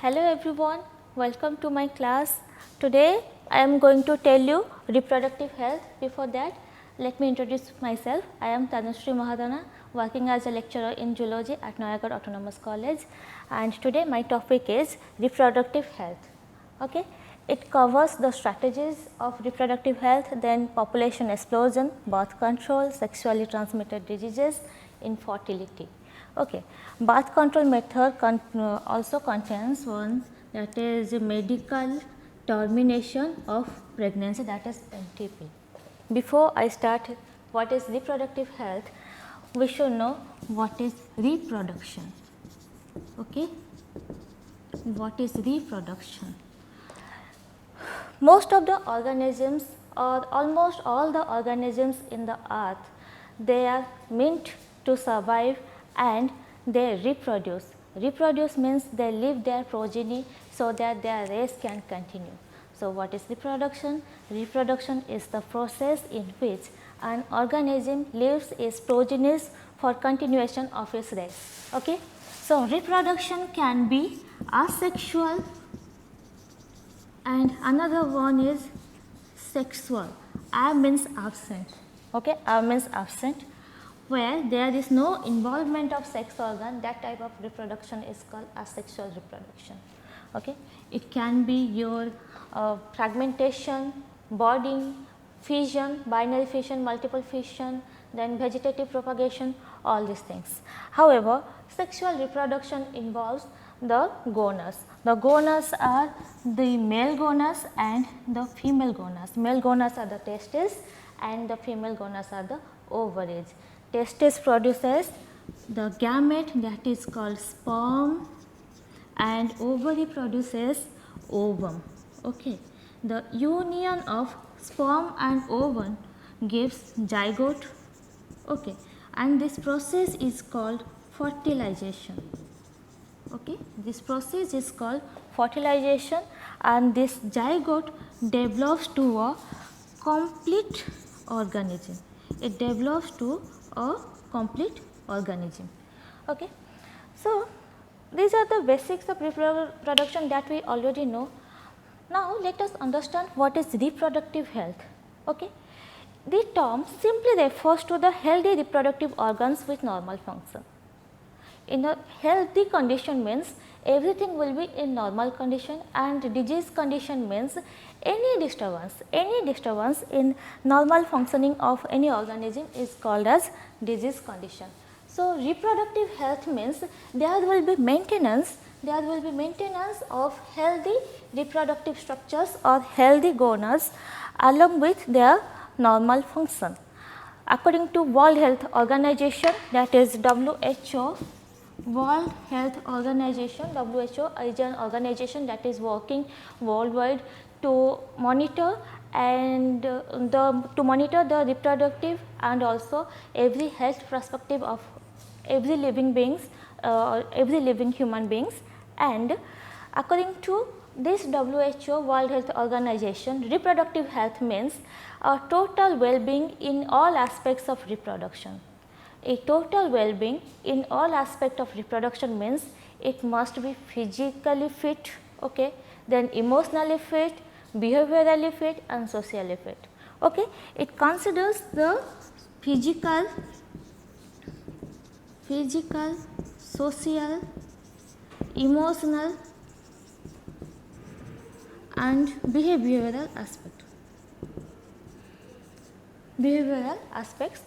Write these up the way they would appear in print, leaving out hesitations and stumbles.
Hello everyone, welcome to my class. Today I am going to tell you reproductive health. Before that, let me introduce myself. I am Tanushree Mahadana, working as a lecturer in zoology at Nayagarh Autonomous College, and today my topic is reproductive health. Okay. It covers the strategies of reproductive health, then population explosion, birth control, sexually transmitted diseases, infertility. Okay. Birth control method also contains one, that is medical termination of pregnancy, that is MTP. Before I start what is reproductive health, we should know what is reproduction. Okay. What is reproduction? Most of the organisms, or almost all the organisms in the earth, they are meant to survive and they reproduce. Reproduce means they leave their progeny so that their race can continue. So, what is reproduction? Reproduction is the process in which an organism leaves its progeny for continuation of its race. Okay? So, reproduction can be asexual and another one is sexual. A means absent. Okay? A means absent, where there is no involvement of sex organ. That type of reproduction is called asexual reproduction. Okay? It can be your fragmentation, budding, fission, binary fission, multiple fission, then vegetative propagation, all these things. However, sexual reproduction involves the goners. The goners are the male goners and the female goners. Male goners are the testes and the female goners are the ovaries. Testis produces the gamete, that is called sperm, and ovary produces ovum. Okay. The union of sperm and ovum gives zygote. Okay. And this process is called fertilization. Okay. This process is called fertilization, and this zygote develops to a complete organism. It develops to a complete organism. Okay. So, these are the basics of reproduction that we already know. Now, let us understand what is reproductive health. Okay. The term simply refers to the healthy reproductive organs with normal function. In a healthy condition means everything will be in normal condition, and disease condition means any disturbance in normal functioning of any organism is called as disease condition. So, reproductive health means there will be maintenance of healthy reproductive structures or healthy goners along with their normal function. According to World Health Organization, that is WHO, World Health Organization, WHO is an organization that is working worldwide to monitor and the reproductive and also every health perspective of every living beings, every living human beings. And according to this WHO, World Health Organization, reproductive health means a total well-being in all aspects of reproduction. A total well-being in all aspects of reproduction means it must be physically fit, okay, then emotionally fit, behaviorally fit and socially fit. Okay. It considers the physical, social, emotional and behavioral aspects.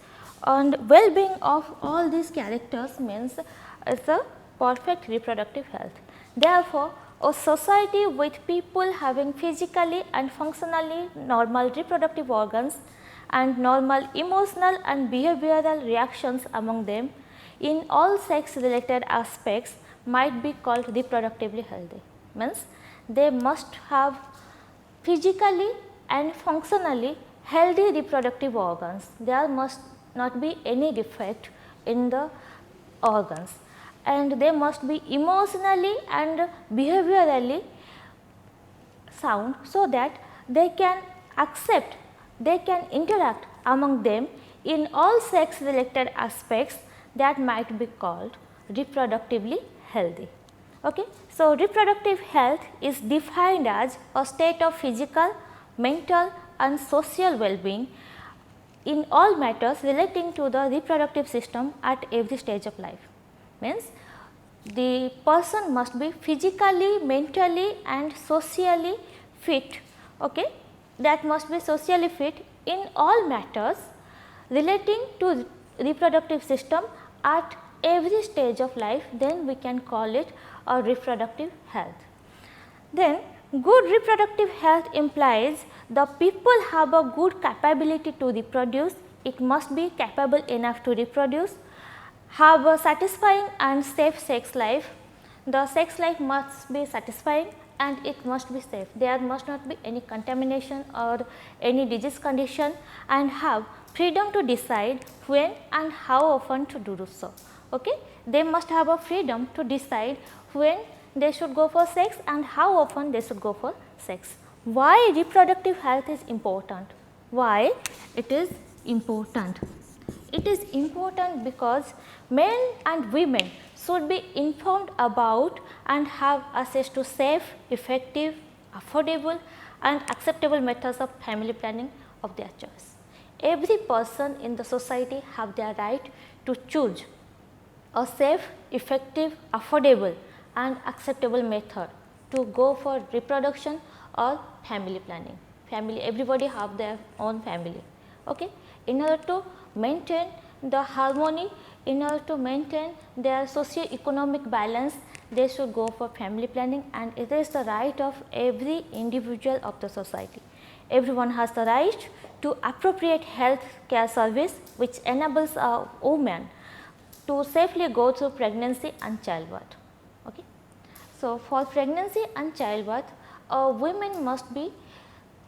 And well-being of all these characters means it's a perfect reproductive health. Therefore, a society with people having physically and functionally normal reproductive organs and normal emotional and behavioral reactions among them in all sex related aspects might be called reproductively healthy. Means they must have physically and functionally healthy reproductive organs. There must not be any defect in the organs, and they must be emotionally and behaviorally sound so that they can accept, they can interact among them in all sex related aspects that might be called reproductively healthy. Okay. So, reproductive health is defined as a state of physical, mental and social well-being in all matters relating to the reproductive system at every stage of life. Means the person must be physically, mentally and socially fit. Okay. That must be socially fit in all matters relating to reproductive system at every stage of life, then we can call it a reproductive health. Then good reproductive health implies the people have a good capability to reproduce, it must be capable enough to reproduce, have a satisfying and safe sex life. The sex life must be satisfying and it must be safe. There must not be any contamination or any disease condition, and have freedom to decide when and how often to do so. Okay? They must have a freedom to decide when they should go for sex and how often they should go for sex. Why reproductive health is important? Why it is important? It is important because men and women should be informed about and have access to safe, effective, affordable and acceptable methods of family planning of their choice. Every person in the society have their right to choose a safe, effective, affordable and acceptable method to go for reproduction or family planning. Family, everybody have their own family. Okay. In order to maintain the harmony, in order to maintain their socio-economic balance, they should go for family planning, and it is the right of every individual of the society. Everyone has the right to appropriate health care service which enables a woman to safely go through pregnancy and childbirth. Okay. So, for pregnancy and childbirth, women must be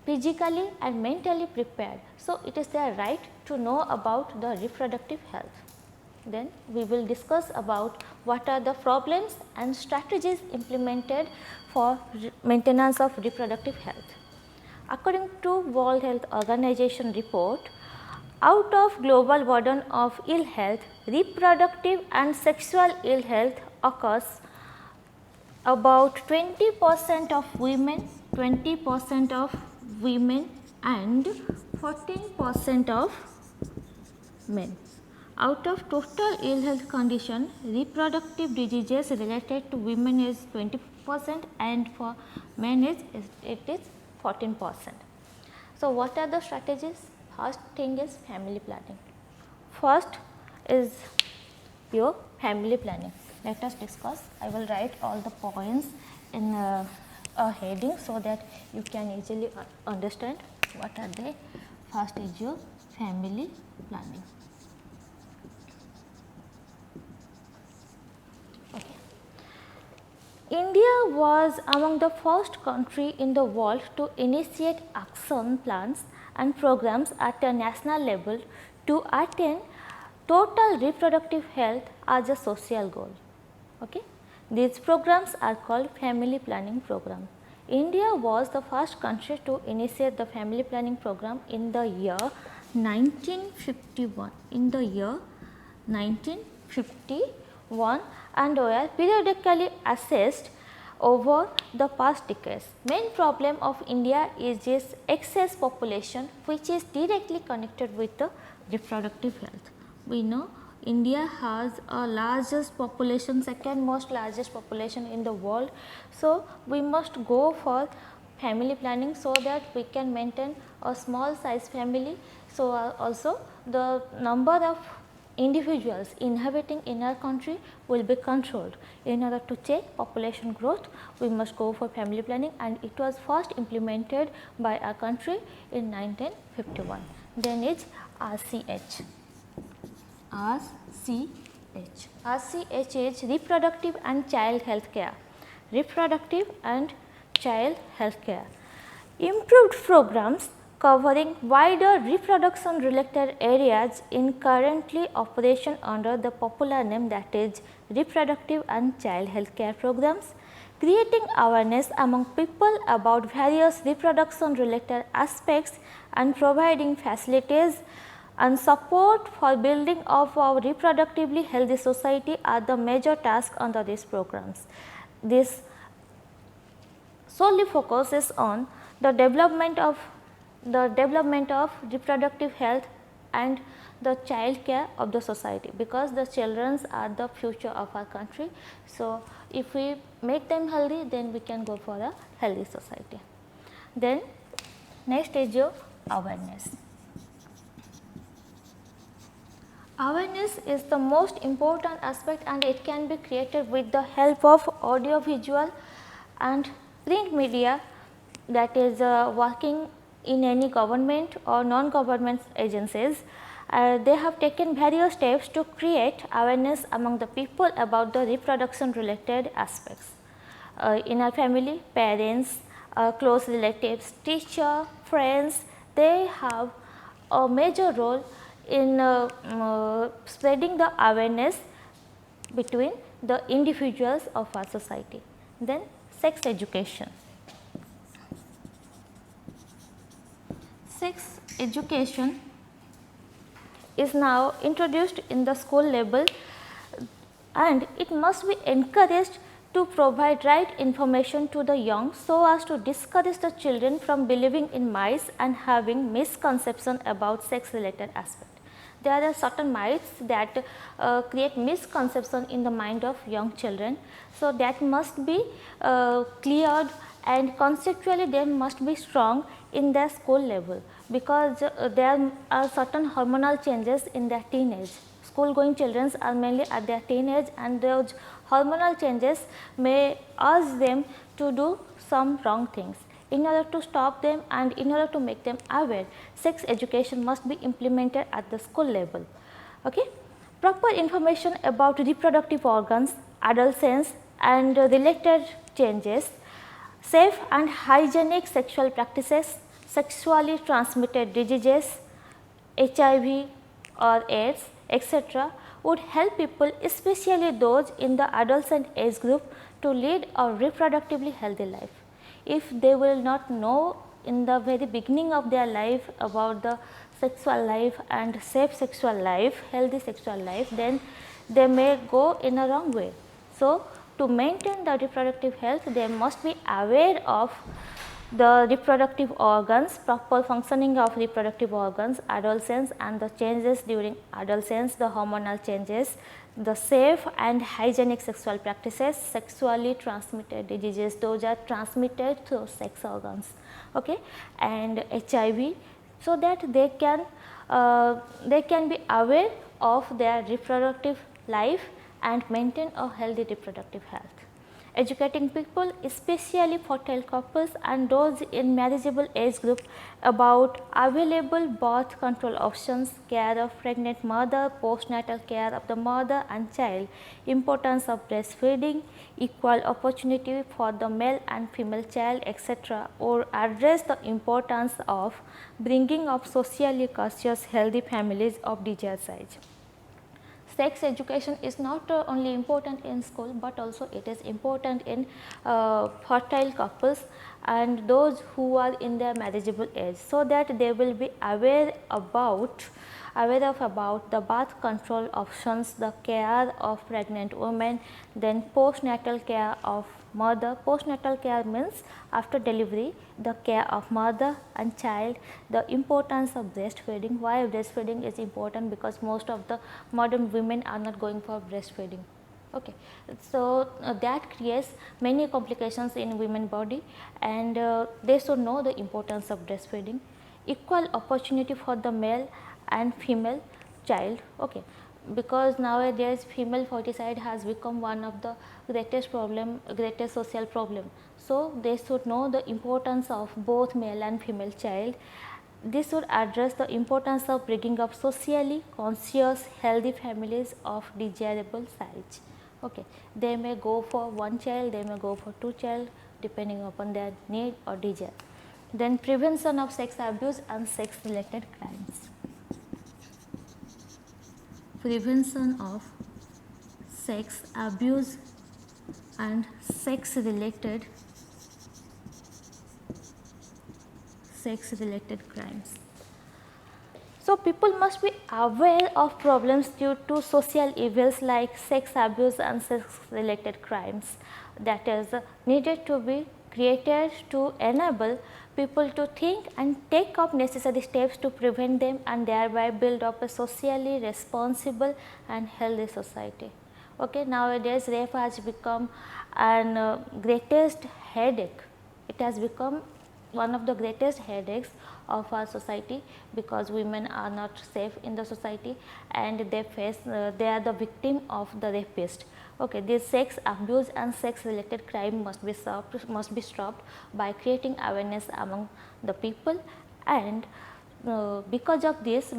physically and mentally prepared. So, it is their right to know about the reproductive health. Then we will discuss about what are the problems and strategies implemented for maintenance of reproductive health. According to World Health Organization report, out of global burden of ill health, reproductive and sexual ill health occurs about 20% of women, 20% of women and 14% of men. Out of total ill health condition, reproductive diseases related to women is 20% and for men it is 14%. So, what are the strategies? First thing is family planning. First is your family planning. Let us discuss. I will write all the points in a heading so that you can easily understand what are they. First is your family planning. Okay. India was among the first country in the world to initiate action plans and programs at a national level to attain total reproductive health as a social goal. Okay. These programs are called family planning program. India was the first country to initiate the family planning program in the year 1951. In the year 1951, and were periodically assessed over the past decades. Main problem of India is its excess population, which is directly connected with the reproductive health. We know India has a largest population, second most largest population in the world. So, we must go for family planning so that we can maintain a small size family. So, also the number of individuals inhabiting in our country will be controlled. In order to check population growth, we must go for family planning, and it was first implemented by our country in 1951. Then is RCH. RCH. RCH is reproductive and child health care. Reproductive and child health care. Improved programs covering wider reproduction related areas in currently operation under the popular name, that is reproductive and child health care programs, creating awareness among people about various reproduction related aspects and providing facilities and support for building of our reproductively healthy society are the major tasks under these programs. this solely focuses on the development of reproductive health and the child care of the society, because the children are the future of our country. So, if we make them healthy, then we can go for a healthy society. Then next is your awareness. Awareness is the most important aspect, and it can be created with the help of audio visual and print media, that is working in any government or non-government agencies. They have taken various steps to create awareness among the people about the reproduction related aspects. In our family, parents, close relatives, teacher, friends, they have a major role in spreading the awareness between the individuals of our society. Then sex education. Sex education is now introduced in the school level, and it must be encouraged to provide right information to the young, so as to discourage the children from believing in myths and having misconception about sex related aspect. There are certain myths that create misconception in the mind of young children. So, that must be cleared, and conceptually they must be strong in their school level, because there are certain hormonal changes in their teenage. School going children are mainly at their teenage, and those hormonal changes may urge them to do some wrong things. In order to stop them and in order to make them aware, sex education must be implemented at the school level. Okay? Proper information about reproductive organs, adolescence and related changes, safe and hygienic sexual practices, sexually transmitted diseases, HIV or AIDS, etc., would help people, especially those in the adolescent age group, to lead a reproductively healthy life. If they will not know in the very beginning of their life about the sexual life and safe sexual life, healthy sexual life, then they may go in a wrong way. So, to maintain the reproductive health, they must be aware of the reproductive organs, proper functioning of reproductive organs, adolescence and the changes during adolescence, the hormonal changes, the safe and hygienic sexual practices, sexually transmitted diseases, those are transmitted through sex organs, okay, and HIV, so that they can be aware of their reproductive life and maintain a healthy reproductive health. Educating people, especially fertile couples and those in marriageable age group, about available birth control options, care of pregnant mother, postnatal care of the mother and child, importance of breastfeeding, equal opportunity for the male and female child, etc., or address the importance of bringing up socially conscious healthy families of desired size. Sex education is not only important in school, but also it is important in fertile couples and those who are in their marriageable age, so that they will be aware about the birth control options, the care of pregnant women, then postnatal care of mother. Postnatal care means after delivery, the care of mother and child, the importance of breastfeeding. Why breastfeeding is important? Because most of the modern women are not going for breastfeeding. Okay. So, that creates many complications in women body, and they should know the importance of breastfeeding. Equal opportunity for the male and female child, okay, because nowadays female foeticide has become one of the greatest social problem. So, they should know the importance of both male and female child. This should address the importance of bringing up socially conscious healthy families of desirable size. Okay. They may go for one child, they may go for two child, depending upon their need or desire. Then prevention of sex abuse and sex related crimes. Prevention of sex abuse and sex related crimes. So, people must be aware of problems due to social evils like sex abuse and sex related crimes. that is needed to be created to enable people to think and take up necessary steps to prevent them and thereby build up a socially responsible and healthy society. Okay, nowadays rape has become an greatest headache. It has become one of the greatest headaches of our society, because women are not safe in the society and they face they are the victim of the rapist. Okay, this sex abuse and sex related crime must be stopped by creating awareness among the people, and because of this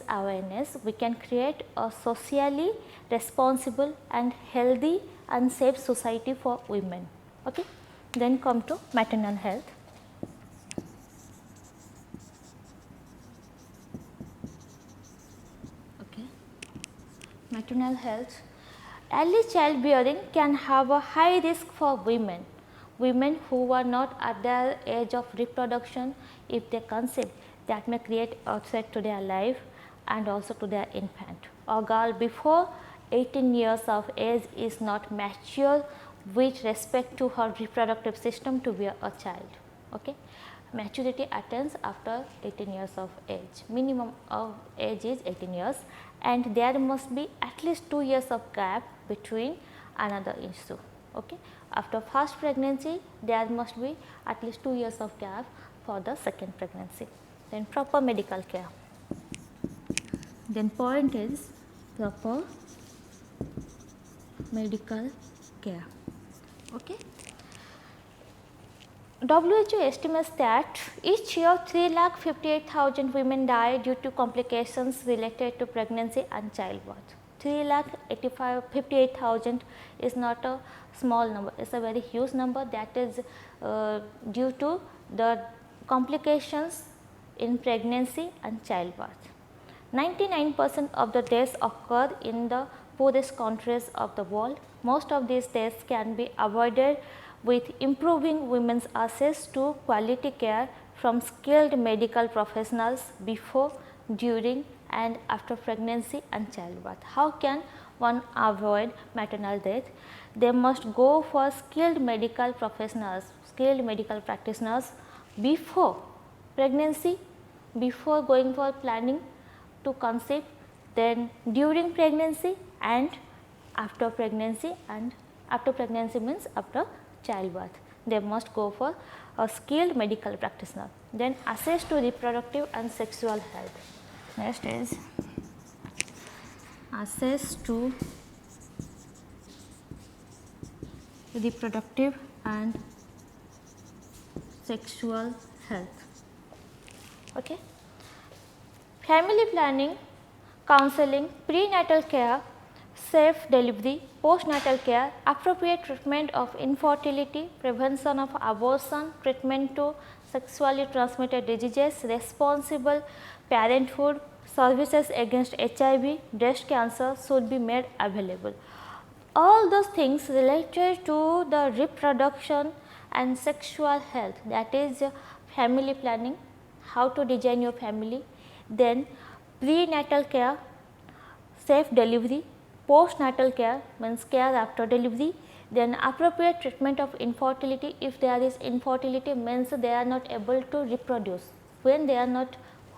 awareness we can create a socially responsible and healthy and safe society for women. Okay. Then come to maternal health. Okay. Maternal health. Early childbearing can have a high risk for women. Women who are not at their age of reproduction, if they conceive, that may create a threat to their life and also to their infant. A girl before 18 years of age is not mature with respect to her reproductive system to be a child. Okay. Maturity attains after 18 years of age, minimum of age is 18 years, and there must be at least 2 years of gap between another issue. Okay. After first pregnancy, there must be at least 2 years of gap for the second pregnancy. Then proper medical care. Then point is proper medical care. Okay. WHO estimates that each year 3,58,000 women die due to complications related to pregnancy and childbirth. 3,58,000 is not a small number, it is a very huge number, that is due to the complications in pregnancy and childbirth. 99% of the deaths occur in the poorest countries of the world. Most of these deaths can be avoided with improving women's access to quality care from skilled medical professionals before, during and after pregnancy and childbirth. How can one avoid maternal death? They must go for skilled medical professionals, skilled medical practitioners before pregnancy, before going for planning to conceive, then during pregnancy and after pregnancy, and after pregnancy means after childbirth. They must go for a skilled medical practitioner. Then access to reproductive and sexual health. Next is access to reproductive and sexual health. Okay. Family planning, counseling, prenatal care, safe delivery, postnatal care, appropriate treatment of infertility, prevention of abortion, treatment to sexually transmitted diseases, responsible parenthood, services against HIV, breast cancer should be made available. All those things related to the reproduction and sexual health, that is family planning, how to design your family, then prenatal care, safe delivery, postnatal care means care after delivery, then appropriate treatment of infertility. If there is infertility means they are not able to reproduce. When they are not,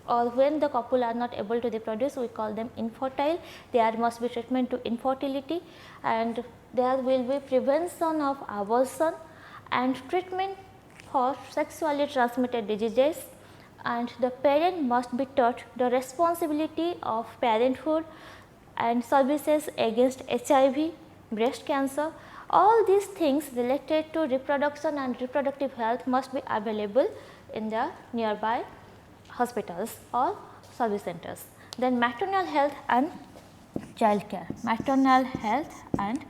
or when the couple are not able to reproduce, we call them infertile. There must be treatment to infertility, and there will be prevention of abortion and treatment for sexually transmitted diseases, and the parent must be taught the responsibility of parenthood and services against HIV, breast cancer. All these things related to reproduction and reproductive health must be available in the nearby hospitals or service centers. Then maternal health and child care. Maternal health and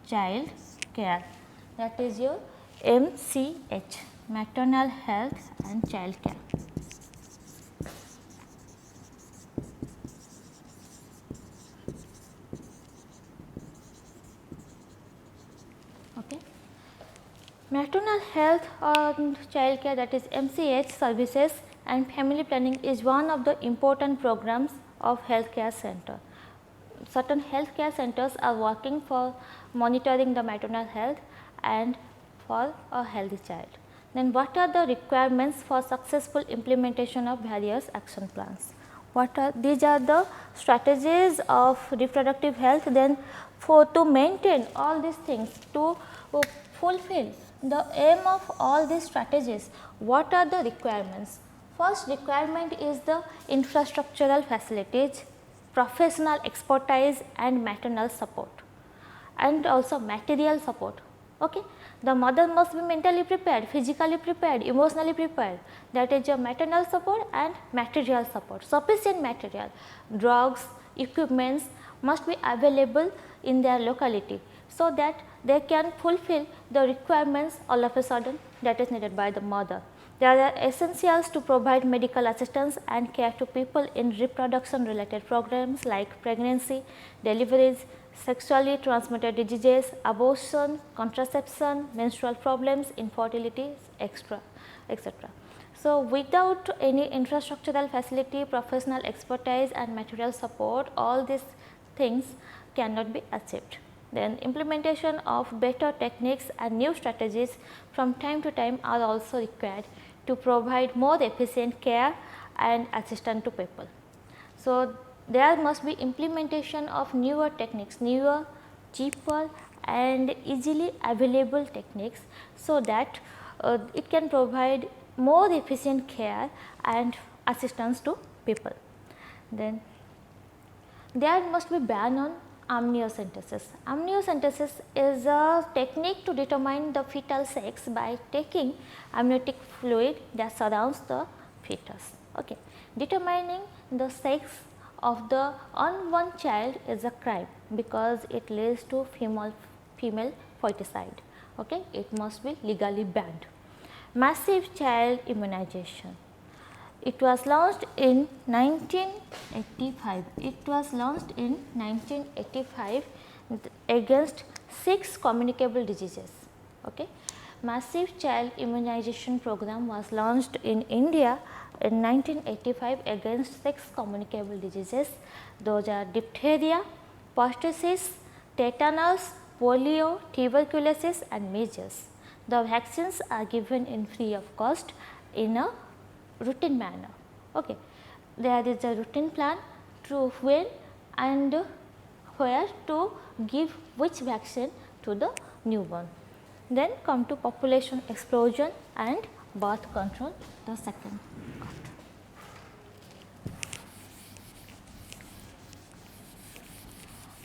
child care, that is your MCH, maternal health and child care. Okay. Maternal health and child care, that is MCH services and family planning is one of the important programs of healthcare center. Certain healthcare centers are working for monitoring the maternal health, and for a healthy child. Then what are the requirements for successful implementation of various action plans? These are the strategies of reproductive health. Then for to maintain all these things, to fulfill the aim of all these strategies, what are the requirements? First requirement is the infrastructural facilities, professional expertise and maternal support, and also material support. Okay. The mother must be mentally prepared, physically prepared, emotionally prepared, that is your maternal support and material support. Sufficient material, drugs, equipments must be available in their locality, so that they can fulfill the requirements all of a sudden that is needed by the mother. There are essentials to provide medical assistance and care to people in reproduction related programs like pregnancy, deliveries, sexually transmitted diseases, abortion, contraception, menstrual problems, infertility, etc. So, without any infrastructural facility, professional expertise and material support, all these things cannot be achieved. Then implementation of better techniques and new strategies from time to time are also required to provide more efficient care and assistance to people. So, there must be implementation of newer techniques, newer, cheaper and easily available techniques, so that it can provide more efficient care and assistance to people. Then there must be ban on amniocentesis. Amniocentesis is a technique to determine the fetal sex by taking amniotic fluid that surrounds the fetus. Okay. Determining the sex of the unborn child is a crime, because it leads to female foeticide. Okay. It must be legally banned. Massive child immunization. It was launched in 1985. It was launched in 1985 against 6 communicable diseases. Okay. Massive child immunization program was launched in India in 1985 against 6 communicable diseases. Those are diphtheria, pertussis, tetanus, polio, tuberculosis and measles. The vaccines are given in free of cost in a routine manner. Okay. There is a routine plan to when and where to give which vaccine to the newborn. Then come to population explosion and birth control, the second part.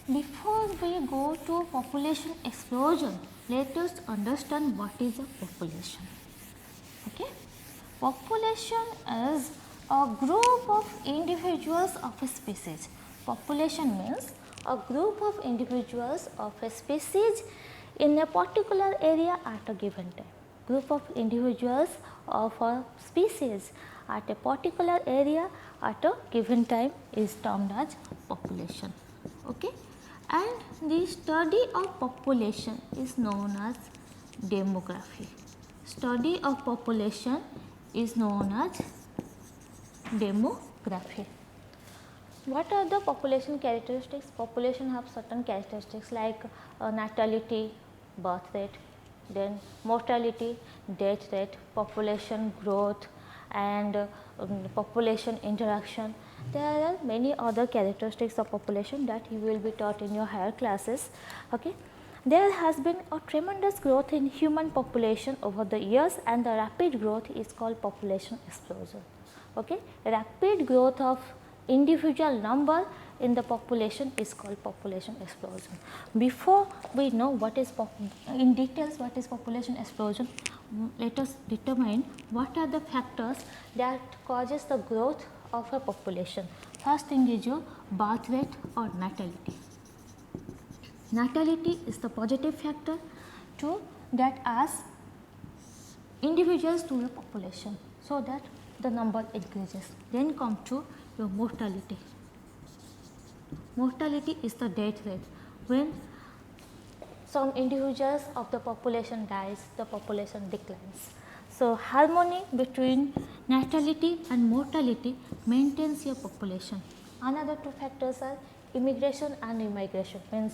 Before we go to population explosion, let us understand what is a population. Okay. Population is a group of individuals of a species. Population means a group of individuals of a species in a particular area at a given time. Group of individuals of a species at a particular area at a given time is termed as population. Okay. And the study of population is known as demography. Study of population is known as demography. What are the population characteristics? Population have certain characteristics like natality, birth rate, then mortality, death rate, population growth and population interaction. There are many other characteristics of population that you will be taught in your higher classes. Okay. There has been a tremendous growth in human population over the years, and the rapid growth is called population explosion. Okay. Rapid growth of individual number in the population is called population explosion. Before we know what is in details what is population explosion, let us determine what are the factors that causes the growth of a population. First thing is your birth rate or natality. Natality is the positive factor to that adds individuals to your population, so that the number increases. Then come to your mortality. Mortality is the death rate. When some individuals of the population dies, the population declines. So, harmony between natality and mortality maintains your population. Another two factors are immigration and immigration, means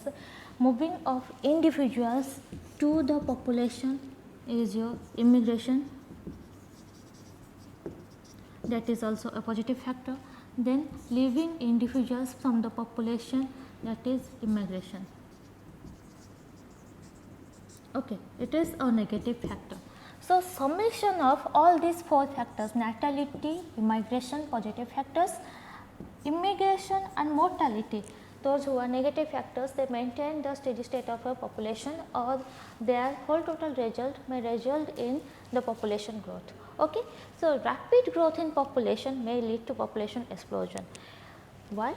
moving of individuals to the population is your immigration, that is also a positive factor. Then leaving individuals from the population, that is immigration. Okay, it is a negative factor. So, summation of all these 4 factors, natality, immigration, positive factors, immigration and mortality, those who are negative factors, they maintain the steady state of a population, or their whole total result may result in the population growth. Okay. So, rapid growth in population may lead to population explosion. Why?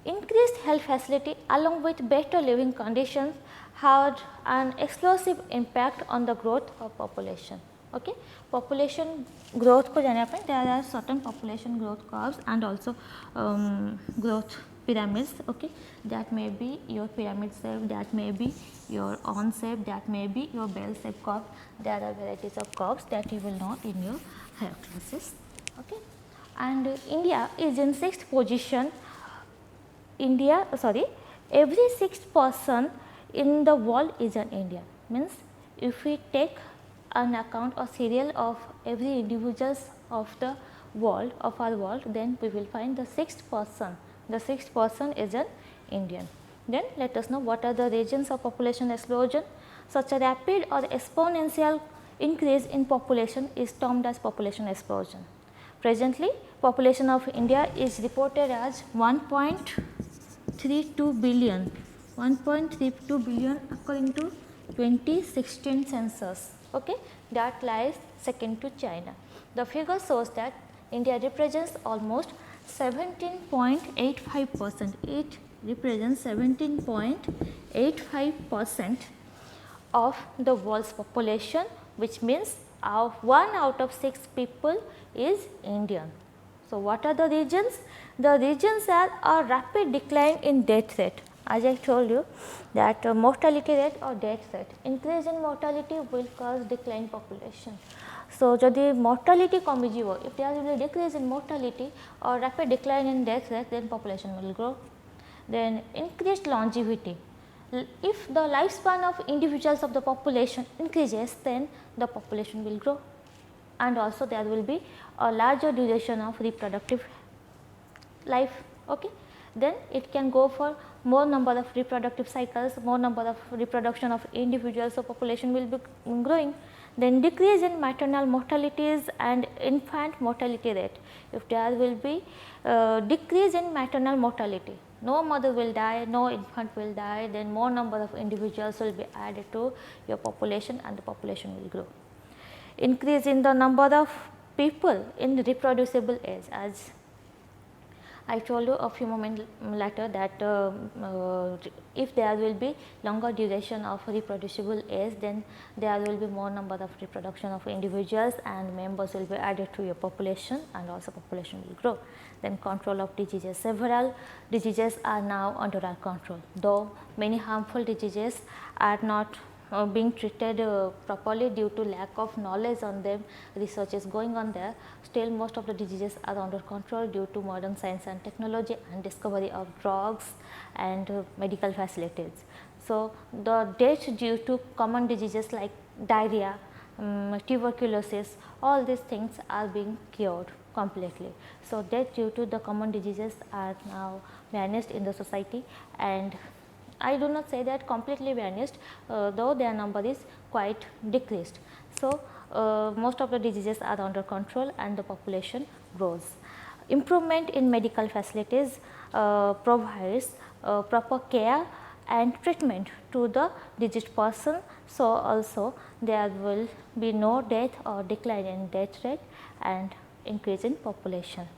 Increased health facility along with better living conditions had an explosive impact on the growth of population. Okay. Population growth ko jane pe there are certain population growth curves and also growth pyramids. Okay. That may be your pyramid shape, that may be your on shape, that may be your bell shape curve. There are varieties of curves that you will know in your higher classes. Okay. And India is in 6th position. Every 6th person in the world is an Indian. Means if we take an account or serial of every individuals of the world, of our world, then we will find the 6th person. The 6th person is an Indian. Then let us know what are the regions of population explosion. Such a rapid or exponential increase in population is termed as population explosion. Presently, population of India is reported as 1.32 billion according to 2016 census. Okay, that lies second to China. The figure shows that India represents almost 17.85%. It represents 17.85% of the world's population, which means 1 out of 6 people is Indian. So, what are the regions? The regions are a rapid decline in death rate. As I told you that mortality rate or death rate, increase in mortality will cause decline population. So, jodi mortality komi jibo, if there will be decrease in mortality or rapid decline in death rate, then population will grow. Then increased longevity. If the lifespan of individuals of the population increases, then the population will grow, and also there will be a larger duration of reproductive life. Okay. Then it can go for more number of reproductive cycles, more number of reproduction of individuals, so population will be growing. Then decrease in maternal mortalities and infant mortality rate. If there will be decrease in maternal mortality, no mother will die, no infant will die, then more number of individuals will be added to your population and the population will grow. Increase in the number of people in reproducible age, as I told you a few moments later that if there will be longer duration of reproducible age, then there will be more number of reproduction of individuals and members will be added to your population and also population will grow. Then control of diseases. Several diseases are now under our control, though many harmful diseases are not being treated properly due to lack of knowledge on them. Research is going on there. Still most of the diseases are under control due to modern science and technology and discovery of drugs and medical facilities. So, the death due to common diseases like diarrhea, tuberculosis, all these things are being cured completely. So, death due to the common diseases are now vanished in the society, and I do not say that completely vanished, though their number is quite decreased. So, most of the diseases are under control and the population grows. Improvement in medical facilities provides proper care and treatment to the diseased person. So, also there will be no death or decline in death rate and increase in population.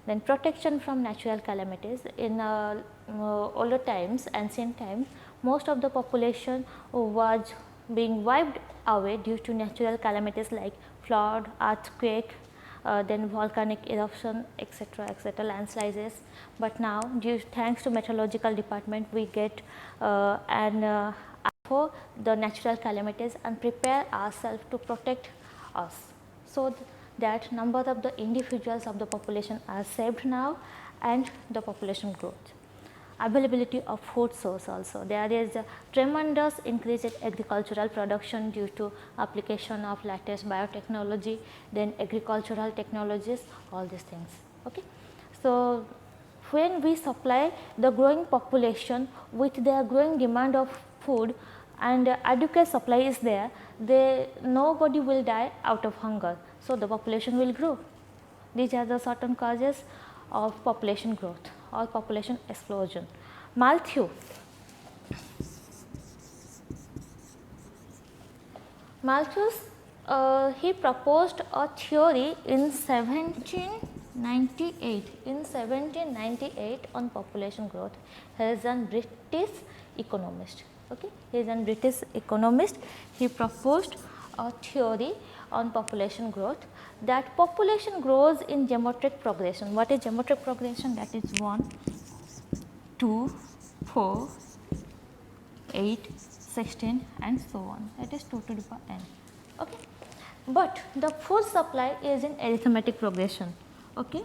Then protection from natural calamities. In older times, ancient times, most of the population was being wiped away due to natural calamities like flood, earthquake, then volcanic eruption, etc., landslides. But now, thanks to meteorological department, we get for the natural calamities and prepare ourselves to protect us. So, that number of the individuals of the population are saved now and the population growth. availability of food source also. There is a tremendous increase in agricultural production due to application of latest biotechnology, then agricultural technologies, all these things. Okay. So, when we supply the growing population with their growing demand of food and adequate supply is there, nobody will die out of hunger. So, the population will grow. These are the certain causes of population growth or population explosion. Malthus he proposed a theory in 1798 on population growth. He is a British economist. Okay, he is a British economist. He proposed a theory on population growth, that population grows in geometric progression. What is geometric progression? That is 1, 2, 4, 8, 16 and so on, that is 2 to the power n. Okay. But the food supply is in arithmetic progression. Okay.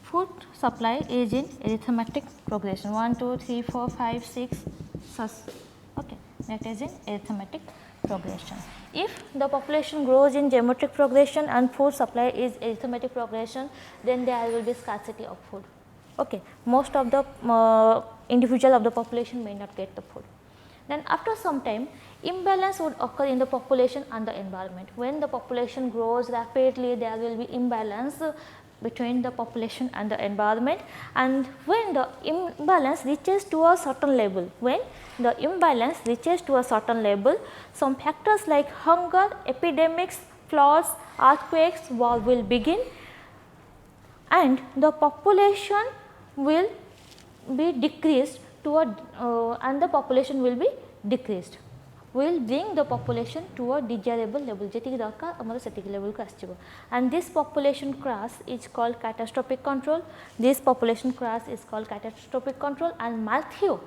Food supply is in arithmetic progression 1, 2, 3, 4, 5, 6 such. Okay. That is in arithmetic progression. If the population grows in geometric progression and food supply is arithmetic progression, then there will be scarcity of food. Okay. Most of the individual of the population may not get the food. Then after some time, imbalance would occur in the population and the environment. When the population grows rapidly, there will be imbalance between the population and the environment, and when the imbalance reaches to a certain level, some factors like hunger, epidemics, floods, earthquakes, war will begin, and the population will be decreased to a and the population will be decreased, will bring the population to a desirable level, जेतिकी दरकार हमर सेतिकी level को आसीबो, and this population crash is called catastrophic control. This population crash is called catastrophic control, and Malthus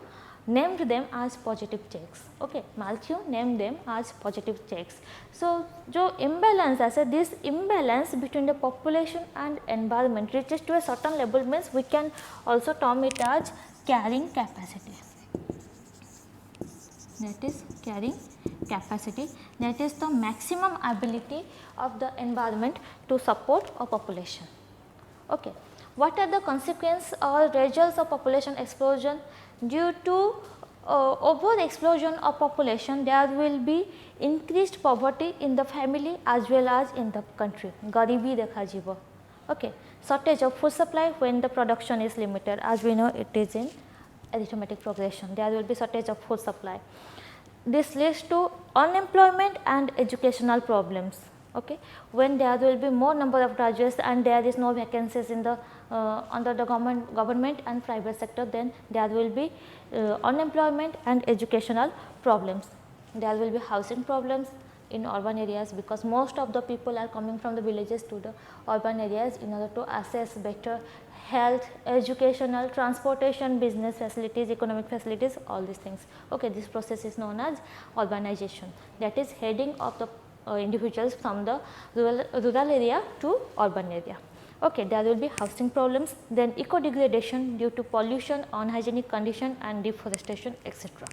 named them as positive checks. Okay, Malthus named them as positive checks. So, जो imbalance ऐसे, this imbalance between the population and environment reaches to a certain level means we can also term it as carrying capacity. That is carrying capacity, that is the maximum ability of the environment to support a population. Okay. What are the consequences or results of population explosion? Due to over explosion of population, there will be increased poverty in the family as well as in the country. Garibi dekha jibo. Okay. Shortage of food supply when the production is limited, as we know it is in arithmetic progression, there will be shortage of food supply. This leads to unemployment and educational problems. Okay. When there will be more number of graduates and there is no vacancies in the under the government and private sector, then there will be unemployment and educational problems. There will be housing problems in urban areas, because most of the people are coming from the villages to the urban areas in order to access better health, educational, transportation, business facilities, economic facilities, all these things. Okay, this process is known as urbanization, that is heading of the individuals from the rural area to urban area. Okay, there will be housing problems, then eco degradation due to pollution, unhygienic condition and deforestation, etc.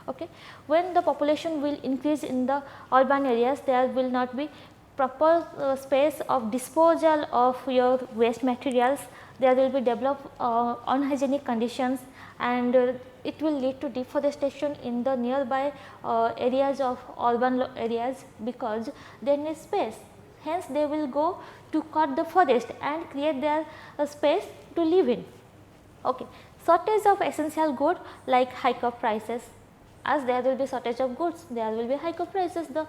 Okay. When the population will increase in the urban areas, there will not be proper space of disposal of your waste materials, there will be developed unhygienic conditions, and it will lead to deforestation in the nearby areas of urban areas, because they need space. Hence, they will go to cut the forest and create their space to live in. Okay. Shortage of essential goods like hike of prices. As there will be shortage of goods, there will be hike of prices, the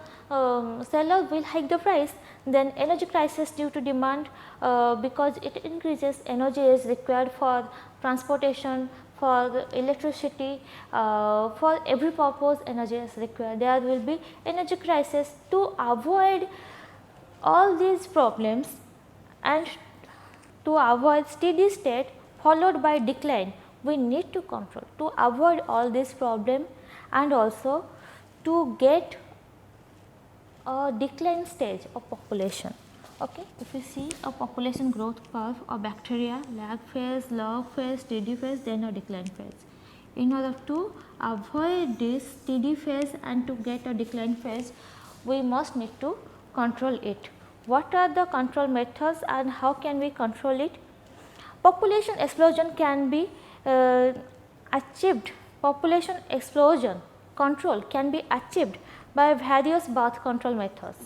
seller will hike the price. Then energy crisis due to demand, because it increases, energy is required for transportation, for the electricity, for every purpose energy is required. There will be energy crisis. To avoid all these problems and to avoid steady state followed by decline, we need to control to avoid all these problems, and also to get a decline stage of population. Okay, if you see a population growth curve of bacteria, lag phase, log phase, steady phase, then a decline phase. In order to avoid this steady phase and to get a decline phase, we must need to control it. What are the control methods and how can we control it? Population explosion can be achieved, population explosion control can be achieved by various birth control methods.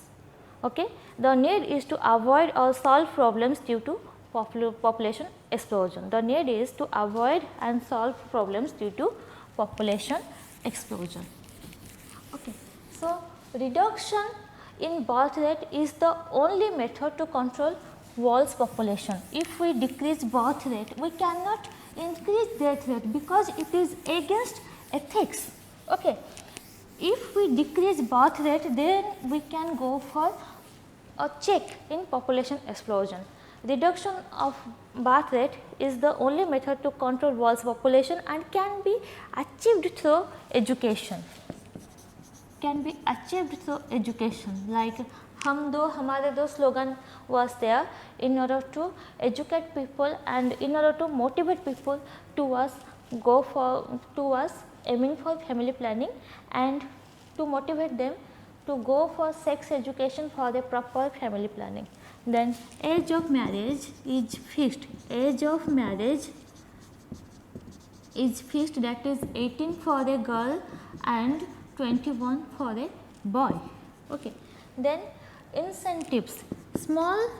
Okay. The need is to avoid or solve problems due to population explosion. The need is to avoid and solve problems due to population explosion. Okay. So, reduction in birth rate is the only method to control world's population. If we decrease birth rate, we cannot increase death rate because it is against ethics. Okay. If we decrease birth rate, then we can go for a check in population explosion. Reduction of birth rate is the only method to control world's population and can be achieved through education. Can be achieved through education, like हम दो हमारे दो slogan was there in order to educate people and in order to motivate people towards aiming for family planning and to motivate them to go for sex education for the proper family planning. Then age of marriage is fixed. Age of marriage is fixed, that is 18 for a girl and 21 for a boy. Okay. Then incentives. Small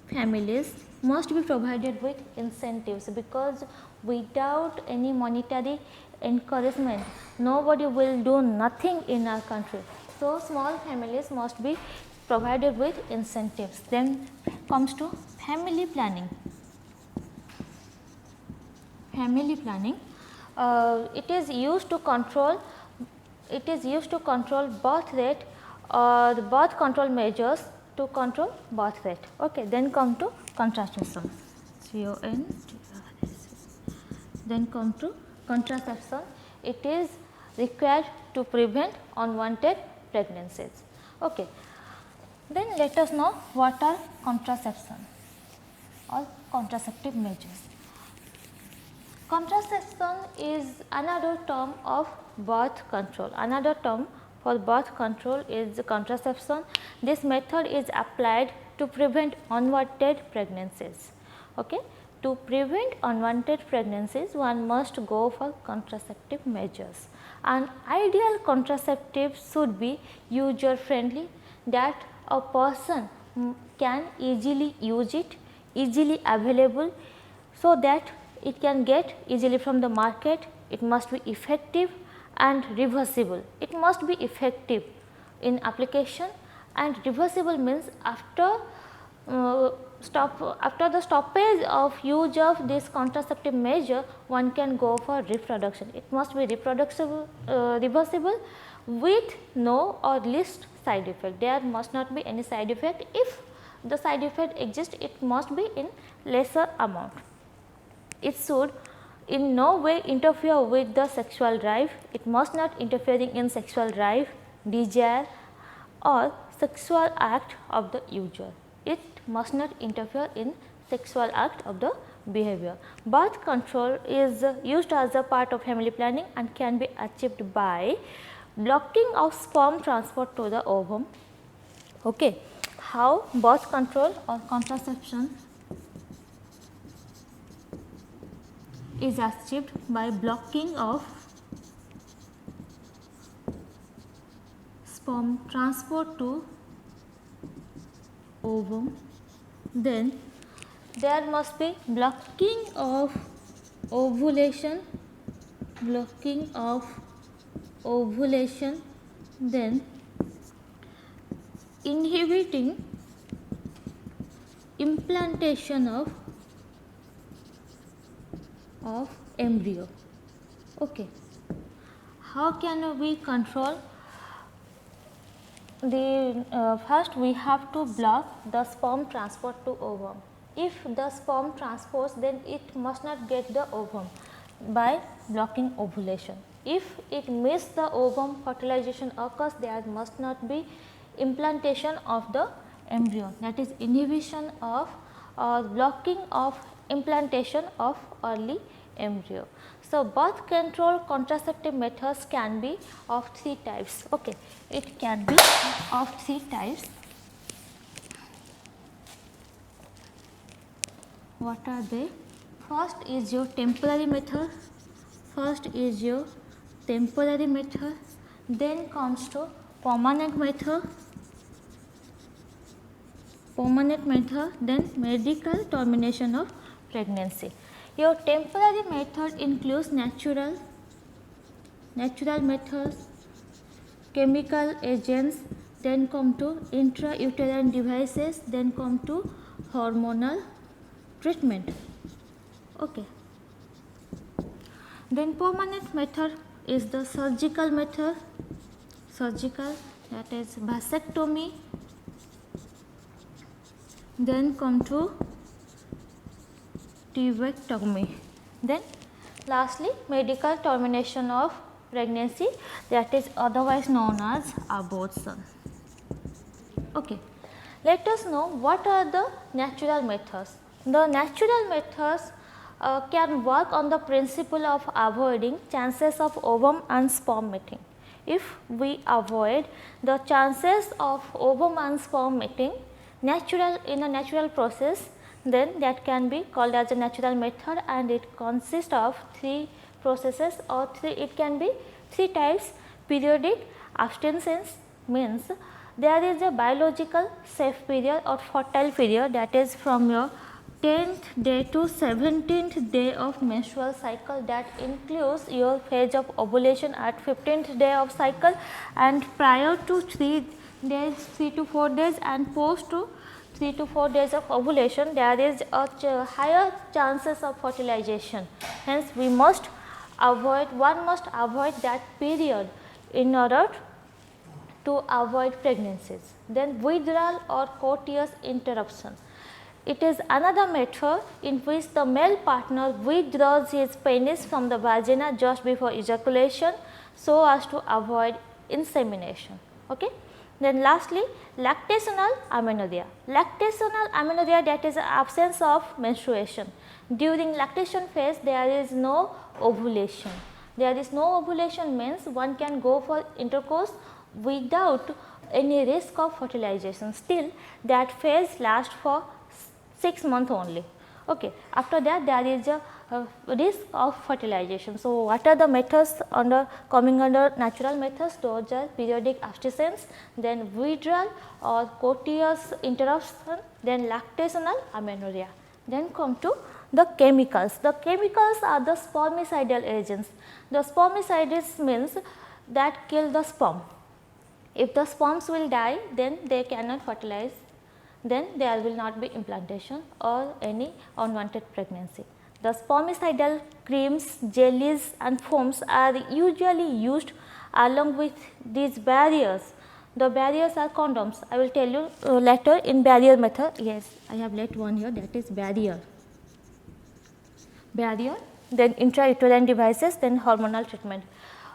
families must be provided with incentives because without any monetary encouragement, nobody will do nothing in our country. So, small families must be provided with incentives. Then comes to family planning. Family planning, it is used to control birth rate or the birth control measures to control birth rate. Okay. Then come to contraception. Then come to contraception. It is required to prevent unwanted pregnancies. Okay. Then let us know what are contraception or contraceptive measures. Contraception is another term of birth control. Another term for birth control is contraception. This method is applied to prevent unwanted pregnancies. Okay. To prevent unwanted pregnancies, one must go for contraceptive measures. An ideal contraceptive should be user friendly, that a person can easily use it, easily available, so that it can get easily from the market. It must be effective and reversible. It must be effective in application and reversible means after the stoppage of use of this contraceptive measure, one can go for reproduction. It must be reversible with no or least side effect. There must not be any side effect. If the side effect exists, it must be in lesser amount. It should in no way interfere with the sexual drive. It must not interfering in sexual drive, desire or sexual act of the user. It must not interfere in sexual act of the behavior. Birth control is used as a part of family planning and can be achieved by blocking of sperm transport to the ovum. Okay. How birth control or contraception is achieved? By blocking of sperm transport to ovum. Then there must be blocking of ovulation, then inhibiting implantation of embryo. Okay. How can we control? First we have to block the sperm transport to ovum. If the sperm transports, then it must not get the ovum by blocking ovulation. If it misses the ovum, fertilization occurs, there must not be implantation of the embryo, that is inhibition of or blocking of implantation of early embryo. So, birth control contraceptive methods can be of 3 types. Okay. It can be of 3 types. What are they? First is your temporary method. Then comes to permanent method, then medical termination of pregnancy. Your temporary method includes natural methods, chemical agents, then come to intrauterine devices, then come to hormonal treatment. Okay. Then permanent method is the surgical method, that is vasectomy, then come to tivectomy, then lastly medical termination of pregnancy, that is otherwise known as abortion. Okay. Let us know what are the natural methods. The natural methods can work on the principle of avoiding chances of ovum and sperm meeting. If we avoid the chances of ovum and sperm meeting in a natural process, then that can be called as a natural method, and it consists of 3 processes, or it can be 3 types. Periodic abstinence means there is a biological safe period or fertile period, that is from your 10th day to 17th day of menstrual cycle, that includes your phase of ovulation at 15th day of cycle, and prior to 3 to 4 days and post to 3 to 4 days of ovulation, there is a higher chances of fertilization. Hence, one must avoid that period in order to avoid pregnancies. Then withdrawal or coitus interruption. It is another method in which the male partner withdraws his penis from the vagina just before ejaculation, so as to avoid insemination. Okay. Then lastly, lactational amenorrhea. That is absence of menstruation. During lactation phase, there is no ovulation. Means one can go for intercourse without any risk of fertilization. Still, that phase lasts for 6 months only. Okay. After that, there is a risk of fertilization. So, what are the methods coming under natural methods? Those are periodic abstinence, then withdrawal or coitus interruption, then lactational amenorrhea. Then come to the chemicals. The chemicals are the spermicidal agents. The spermicides means that kill the sperm. If the sperms will die, then they cannot fertilize, then there will not be implantation or any unwanted pregnancy. The spermicidal creams, jellies and foams are usually used along with these barriers. The barriers are condoms. I will tell you later in barrier method. Yes, I have left one here, that is barrier, then intrauterine devices, then hormonal treatment.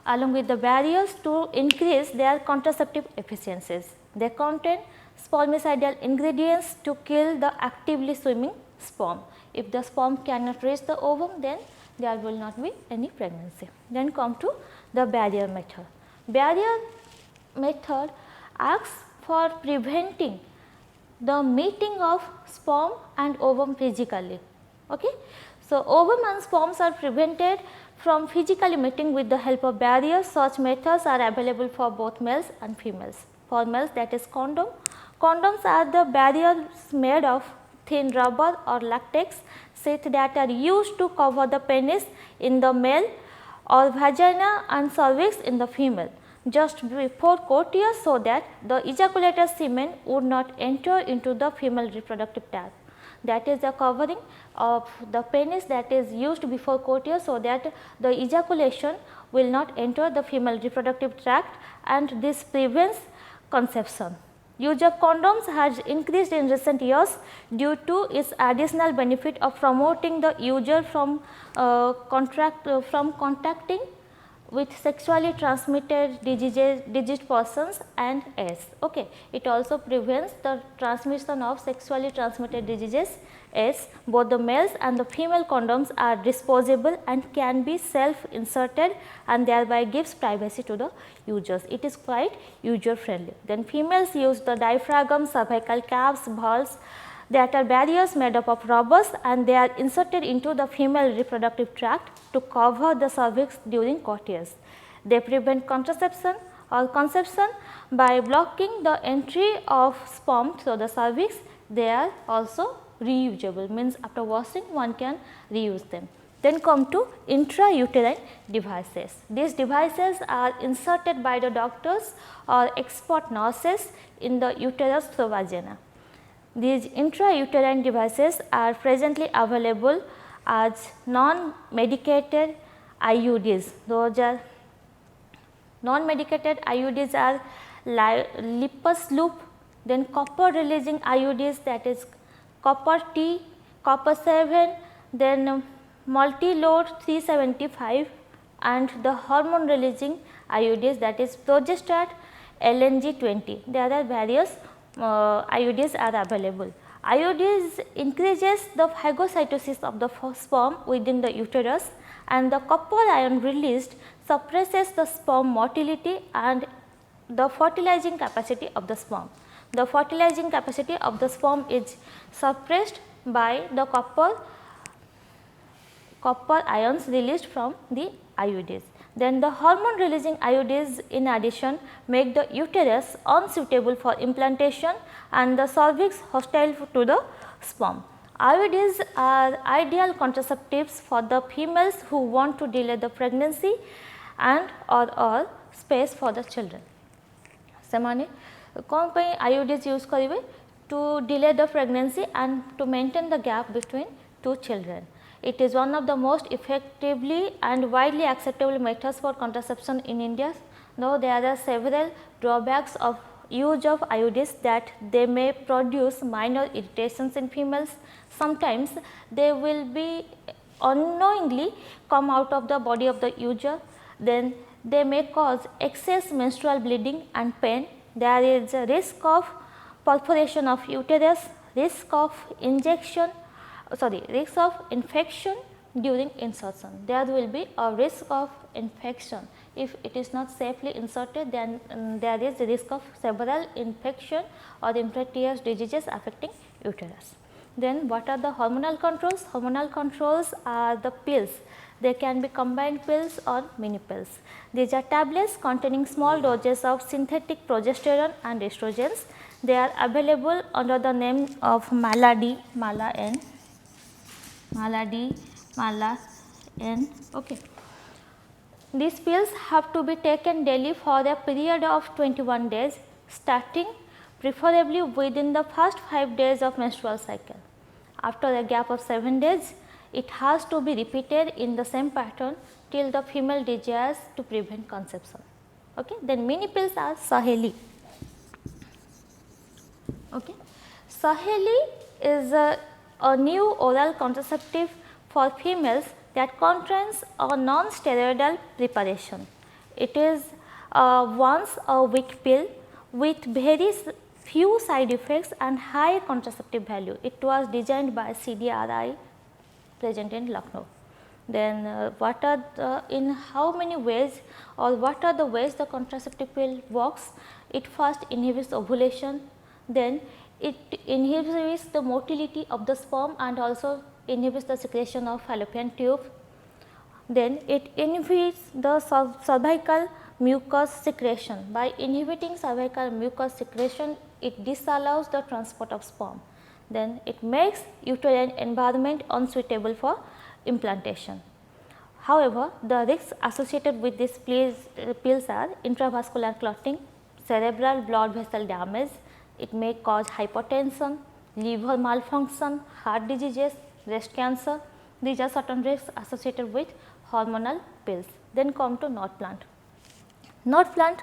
Along with the barriers to increase their contraceptive efficiencies. They contain spermicidal ingredients to kill the actively swimming sperm. If the sperm cannot reach the ovum, then there will not be any pregnancy. Then come to the barrier method. Barrier method asks for preventing the meeting of sperm and ovum physically. Okay. So, ovum and sperms are prevented from physically meeting with the help of barriers. Such methods are available for both males and females. For males, that is condom. Condoms are the barriers made of thin rubber or latex sheath that are used to cover the penis in the male or vagina and cervix in the female just before coitus, so that the ejaculated semen would not enter into the female reproductive tract. That is the covering of the penis that is used before coitus, so that the ejaculation will not enter the female reproductive tract, and this prevents conception. Use of condoms has increased in recent years due to its additional benefit of promoting the user from contacting with sexually transmitted disease persons and AIDS. Okay. It also prevents the transmission of sexually transmitted diseases AIDS. Both the males and the female condoms are disposable and can be self inserted and thereby gives privacy to the users. It is quite user friendly. Then females use the diaphragm, cervical caps, balls that are barriers made up of rubbers and they are inserted into the female reproductive tract to cover the cervix during coitus. They prevent contraception or conception by blocking the entry of sperm through the cervix. They are also reusable, means after washing one can reuse them. Then come to intrauterine devices. These devices are inserted by the doctors or expert nurses in the uterus through vagina. These intrauterine devices are presently available as non-medicated IUDs. Those are non-medicated IUDs are Lippus loop, then copper releasing IUDs, that is copper T, copper 7, then multi-load 375 and the hormone releasing IUDs, that is Progestat LNG 20. There are various IUDs are available. IUDs increases the phagocytosis of the sperm within the uterus and the copper ion released suppresses the sperm motility and the fertilizing capacity of the sperm. The fertilizing capacity of the sperm is suppressed by the copper ions released from the IUDs. Then the hormone releasing IUDs in addition make the uterus unsuitable for implantation and the cervix hostile to the sperm. IUDs are ideal contraceptives for the females who want to delay the pregnancy and or space for the children. Semane kon pai IUDs use karibe to delay the pregnancy and to maintain the gap between two children. It is one of the most effectively and widely acceptable methods for contraception in India, though there are several drawbacks of use of IUDs that they may produce minor irritations in females. Sometimes they will be unknowingly come out of the body of the user, then they may cause excess menstrual bleeding and pain. There is a risk of perforation of uterus, risk of infection during insertion. There will be a risk of infection if it is not safely inserted, then there is a risk of several infection or infectious diseases affecting uterus. Then what are the hormonal controls? Hormonal controls are the pills. They can be combined pills or mini pills. These are tablets containing small doses of synthetic progesterone and estrogens. They are available under the name of Mala-D, Mala-N. Okay. These pills have to be taken daily for a period of 21 days, starting preferably within the first 5 days of menstrual cycle. After a gap of 7 days, it has to be repeated in the same pattern till the female desires to prevent conception. Okay. Then mini pills are Saheli. Okay. Saheli is a new oral contraceptive for females that contains a non-steroidal preparation. It is a once a week pill with very few side effects and high contraceptive value. It was designed by CDRI present in Lucknow. Then what are in how many ways or what are the ways the contraceptive pill works? It first inhibits ovulation, then it inhibits the motility of the sperm and also inhibits the secretion of fallopian tube. Then it inhibits the cervical mucus secretion. By inhibiting cervical mucus secretion, it disallows the transport of sperm. Then it makes uterine environment unsuitable for implantation. However, the risks associated with these pills are intravascular clotting, cerebral blood vessel damage, it may cause hypertension, liver malfunction, heart diseases, breast cancer. These are certain risks associated with hormonal pills. Then come to Norplant. Norplant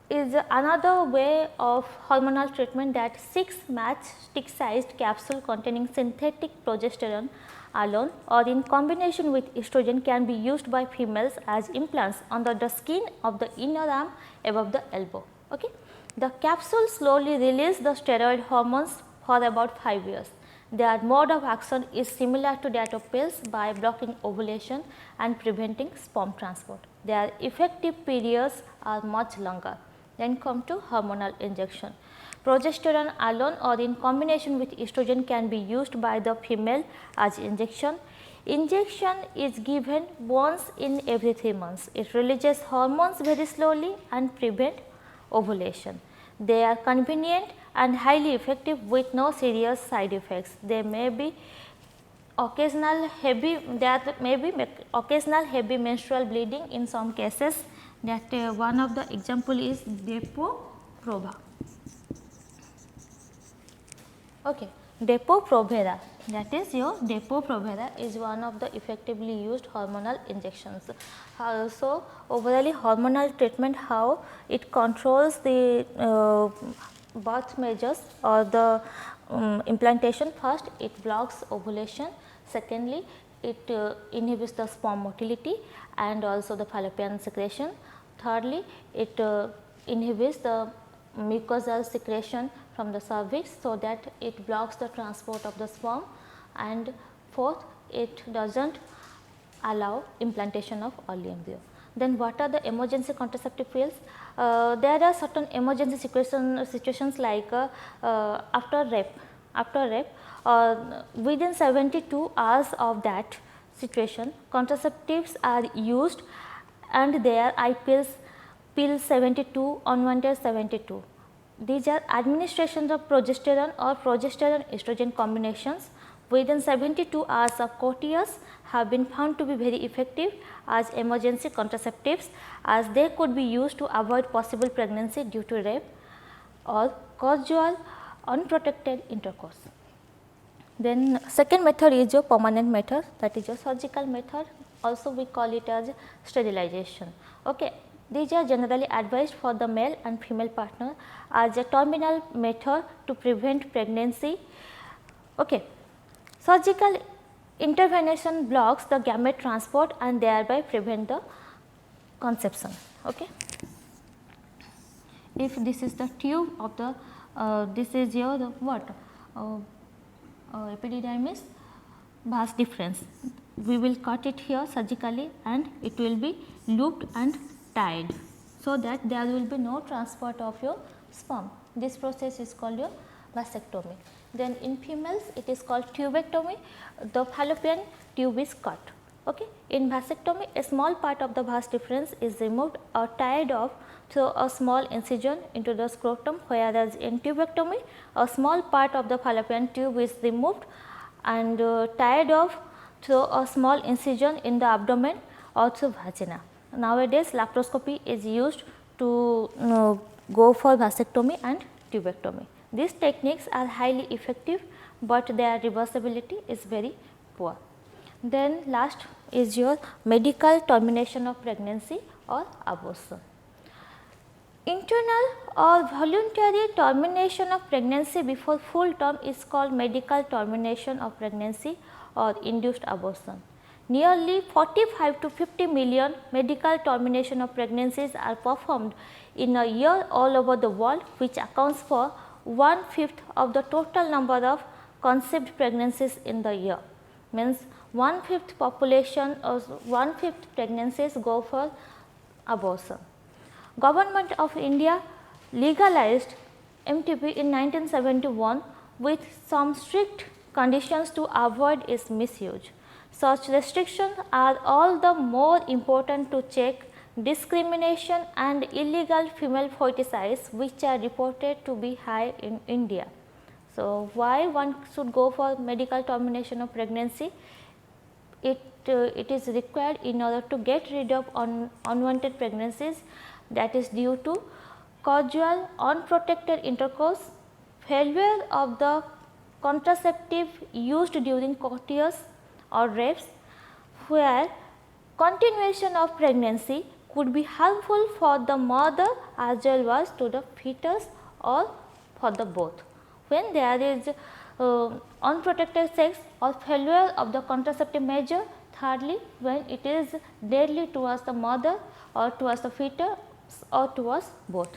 is another way of hormonal treatment, that 6 matchstick sized capsule containing synthetic progesterone alone or in combination with estrogen can be used by females as implants under the skin of the inner arm above the elbow. Okay. The capsule slowly release the steroid hormones for about 5 years. Their mode of action is similar to that of pills by blocking ovulation and preventing sperm transport. Their effective periods are much longer. Then come to hormonal injection. Progesterone alone or in combination with estrogen can be used by the female as injection. Injection is given once in every 3 months. It releases hormones very slowly and prevent ovulation. They are convenient and highly effective with no serious side effects. There may be occasional heavy menstrual bleeding in some cases, that one of the example is Depo-Provera. Okay. Depo-Provera, that is your Depo-Provera is one of the effectively used hormonal injections. So, overall hormonal treatment, how it controls the birth measures or the implantation. First, it blocks ovulation. Secondly, it inhibits the sperm motility and also the fallopian secretion. Thirdly, it inhibits the mucosal secretion from the cervix, so that it blocks the transport of the sperm, and fourth, it does not allow implantation of early embryo. Then what are the emergency contraceptive pills? There are certain emergency situations like after rape within 72 hours of that situation, contraceptives are used, and there are pills, pill 72, unwanted 72. These are administrations of progesterone or progesterone estrogen combinations within 72 hours of coitus have been found to be very effective as emergency contraceptives, as they could be used to avoid possible pregnancy due to rape or casual unprotected intercourse. Then second method is your permanent method, that is your surgical method, also we call it as sterilization. Okay. These are generally advised for the male and female partner as a terminal method to prevent pregnancy. Okay. Surgical intervention blocks the gamete transport and thereby prevent the conception. Okay. If this is the tube of the this is your what epididymis vas deferens, we will cut it here surgically and it will be looped and tied, so that there will be no transport of your sperm. This process is called your vasectomy. Then in females it is called tubectomy. The fallopian tube is cut. Okay. In vasectomy, a small part of the vas deferens is removed or tied off through a small incision into the scrotum, whereas in tubectomy a small part of the fallopian tube is removed and tied off through a small incision in the abdomen or through vagina. Nowadays, laparoscopy is used to go for vasectomy and tubectomy. These techniques are highly effective, but their reversibility is very poor. Then last is your medical termination of pregnancy or abortion. Internal or voluntary termination of pregnancy before full term is called medical termination of pregnancy or induced abortion. Nearly 45 to 50 million medical termination of pregnancies are performed in a year all over the world, which accounts for 1/5 of the total number of conceived pregnancies in the year. Means 1/5 population or 1/5 pregnancies go for abortion. Government of India legalized MTP in 1971 with some strict conditions to avoid its misuse. Such restrictions are all the more important to check discrimination and illegal female foeticides, which are reported to be high in India. So, why one should go for medical termination of pregnancy? It is required in order to get rid of unwanted pregnancies, that is due to casual unprotected intercourse, failure of the contraceptive used during coitus or rapes, where continuation of pregnancy could be harmful for the mother as well as to the fetus or for the both. When there is unprotected sex or failure of the contraceptive measure. Thirdly, when it is deadly towards the mother or towards the fetus or towards both.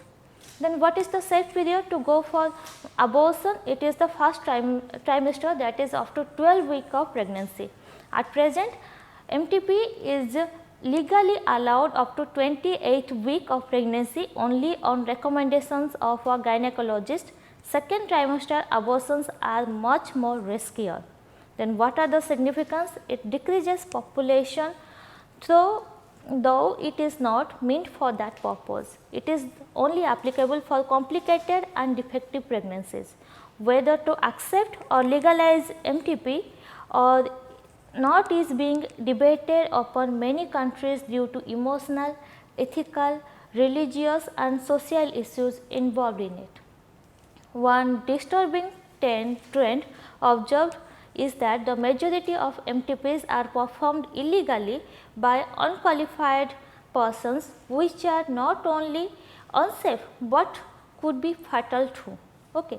Then what is the safe period to go for abortion? It is the first trimester, that is up to 12 weeks of pregnancy. At present, MTP is legally allowed up to 28 weeks of pregnancy only on recommendations of a gynecologist. Second trimester abortions are much more riskier. Then what are the significance? It decreases population, though it is not meant for that purpose. It is only applicable for complicated and defective pregnancies. Whether to accept or legalize MTP or not is being debated upon many countries due to emotional, ethical, religious and social issues involved in it. One disturbing trend observed is that the majority of MTPs are performed illegally by unqualified persons, which are not only unsafe, but could be fatal too. Okay.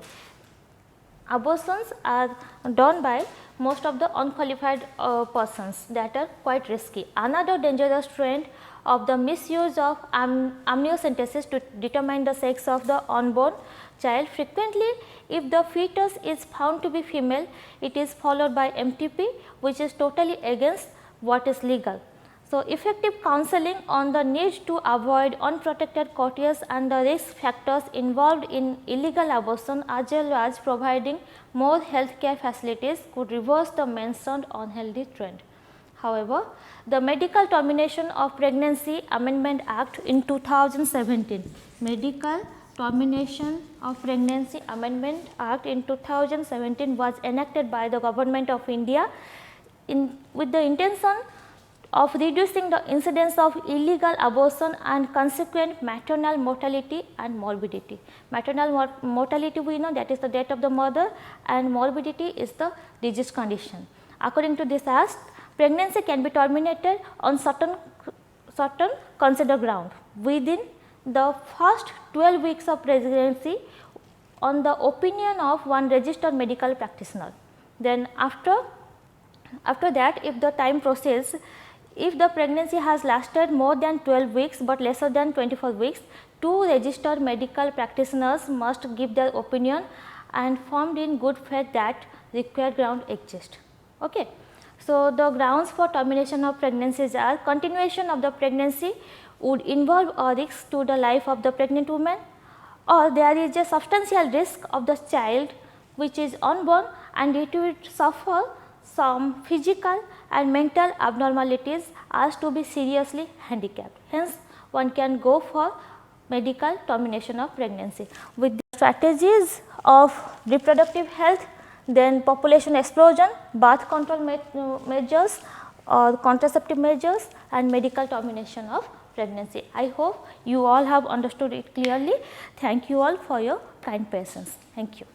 Abortions are done by most of the unqualified persons, that are quite risky. Another dangerous trend of the misuse of amniocentesis to determine the sex of the unborn child. Frequently, if the fetus is found to be female, it is followed by MTP, which is totally against what is legal. So, effective counseling on the need to avoid unprotected coitus and the risk factors involved in illegal abortion, as well as providing more healthcare facilities, could reverse the mentioned unhealthy trend. However, the Medical Termination of Pregnancy Amendment Act in 2017, Medical Termination of Pregnancy Amendment Act in 2017 was enacted by the Government of India with the intention of reducing the incidence of illegal abortion and consequent maternal mortality and morbidity. Maternal mortality, we know, that is the death of the mother, and morbidity is the disease condition. According to this act, pregnancy can be terminated on certain considered ground within the first 12 weeks of pregnancy on the opinion of one registered medical practitioner. Then after that, if the time proceeds, if the pregnancy has lasted more than 12 weeks, but lesser than 24 weeks, 2 registered medical practitioners must give their opinion and formed in good faith that required ground exists. Okay. So, the grounds for termination of pregnancies are: continuation of the pregnancy would involve a risk to the life of the pregnant woman, or there is a substantial risk of the child which is unborn and it will suffer some physical and mental abnormalities as to be seriously handicapped. Hence, one can go for medical termination of pregnancy. With the strategies of reproductive health, then population explosion, birth control measures or contraceptive measures, and medical termination of pregnancy. I hope you all have understood it clearly. Thank you all for your kind patience. Thank you.